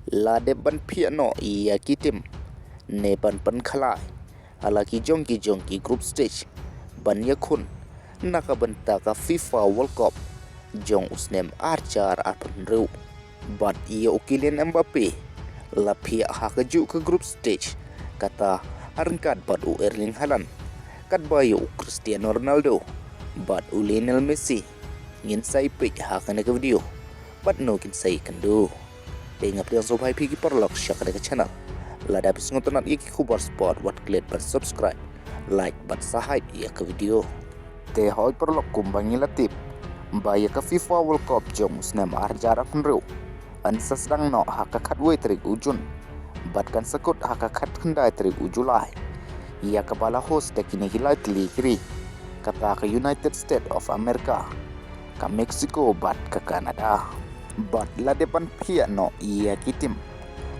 Ladep ban phiah no iaki tim ne ban pan khalai halaki jongki group stage ban yakun naka banta ka FIFA World Cup jong usnem archar apunru bat ia ukilian Mbappe la phiah hakaju ke group stage kata arengkat bat u Erling Haaland kat bayu Cristiano Ronaldo bat u Lionel Messi ngin sai peit hakane ke video bat no kin sai kandu Tengap yang sobai pergi perlok syak ada ke channel Ladep ngotonat iaki Khubor Sport wat klik ban subscribe like bat sahai ia ke video te hoi perlok kumbangi latip baya ke FIFA World Cup jom usnem arjara penru an sedang no hakakat we trik ujun bat kan sekut hakakat kendai trik ujulai ia kepala host dekini hilai teli kiri kata ke United States of America ke Mexico bat ke Canada bat la depan phiah no ia kitim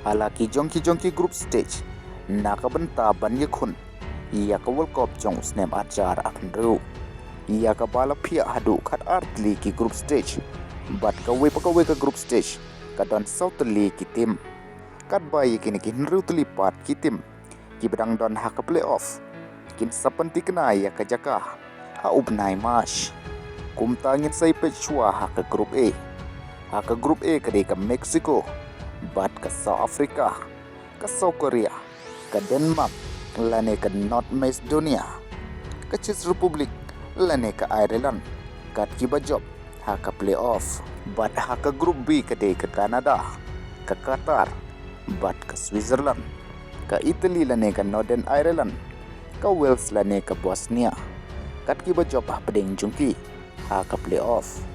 halaki jongki group stage naka benta ban yakun ia ka World Cup jong usnem ajar akanru ia ka bala phiah hadu khat artli ki group stage bat ka we ke group stage ka don sautli kitim kat bayi kini kinru tlipat kitim ki bedang don hak playoff kin sapanti kena ia ka jaka ha ubnai mas kumtangin sai pechua hak group A ke grup A ke Mexico bat ke South Africa ke South Korea ke Denmark lane ke North Macedonia ke Czech Republic lane ke Ireland kat kiba job ke playoff bat ke grup B ke Canada ke Qatar bat ke Switzerland ke Italy lane ke Northern Ireland ke Wales lane ke Bosnia kat kiba job pedeng jungki ke playoff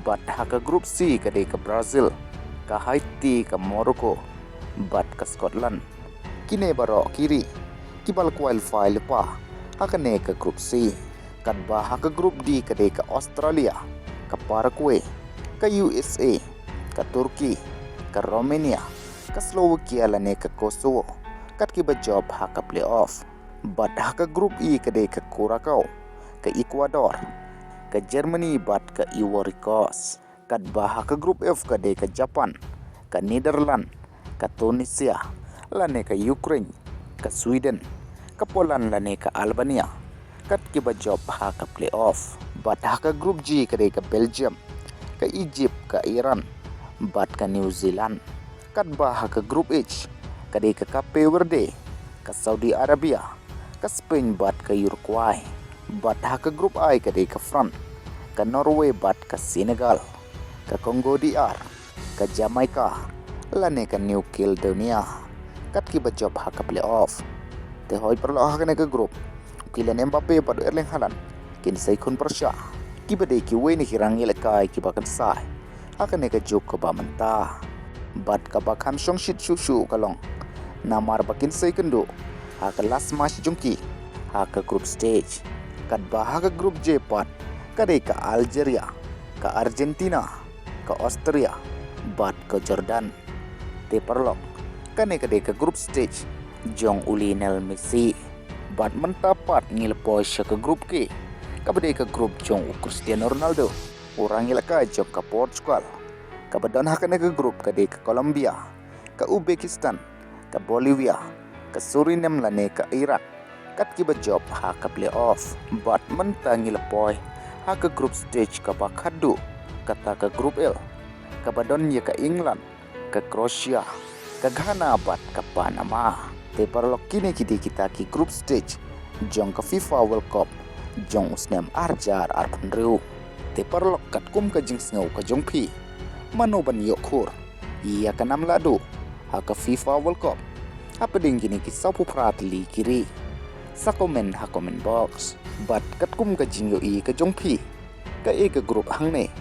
bat ke grup C ke Brazil ke Haiti ke Morocco bat ke Scotland kine barok kiri kibal qualify lepa hakane ke grup C kat bah ke grup D ke Australia ke Paraguay ke USA ke Turki ke Romania ke Slovakia lane ke Kosovo kat kiba job ke playoff bat ke grup E ke Curacao ke Ecuador ke Germany bat ke Ivory Coast kat bah ke grup F ke Japan ke Netherlands ke Tunisia lane ke Ukraine ke Sweden ke Poland lane ke Albania kat kiba job ke playoff bat ke grup G ke Belgium ke Egypt ke Iran bat ke New Zealand kat bah ke grup H ke Cape Verde ke Saudi Arabia ke Spain bat ke Uruguay bat ke grup I ke France ke Norway bat ke Senegal ke Congo DR ke Jamaica lane ke New Caledonia kat kiba job ke playoff te hoi perlo hakane ke grup ukilan Mbappe bat Erling Haaland kin sai kun persya kiba ki we ni hirang lekai kiba kan sai hakane ke juk ke bamanta bat ka bakam song shit shushu kalong namar bakin sai kendo ke last match jungki ke group stage kat bah ke grup J pat ke Algeria ke Argentina ke Austria bat ke Jordan te perlok kane ke grup stage jong Lionel Messi bat mentapat ngilpoy ke grup ke ke grup jong Cristiano Ronaldo orang ilaka jong ke Portugal ke badan hakane ke grup ke Colombia ke Uzbekistan ke Bolivia ke Suriname lane ke Irak kat kiba job ke playoff bat mentangil poy ke grup stage ke Bakadu kata ke grup L ke badan ye ke England ke Croatia ke Ghana bat ke Panama te perlok kini kita ki grup stage jong ke FIFA World Cup jong usnem arjar arpenru te perlok kat kum ke jing snau ke jong pi mano ban yokur ia ke nam ladu ke FIFA World Cup apa ding kini ki sapu pratli kiri sa komen box bat kat kum ke jing yo i ke jong pi ke ke grup hangne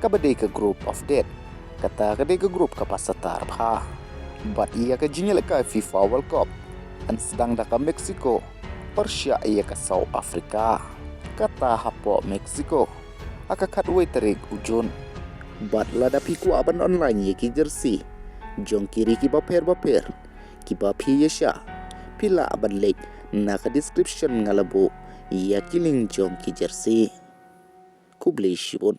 ke bade ke group of death kata ke grup ke pasatar pha bat ia ke jing le FIFA World Cup an sedang ke Mexico Persia ia ke South Africa kata hapo Mexico akakat we terik ujun bat lada piku aban online ye ki jersey jong kiri ki baper kiba phiyesha pila aban lek na ka description ngalabo ya kiling jong ki jersey kublei shibon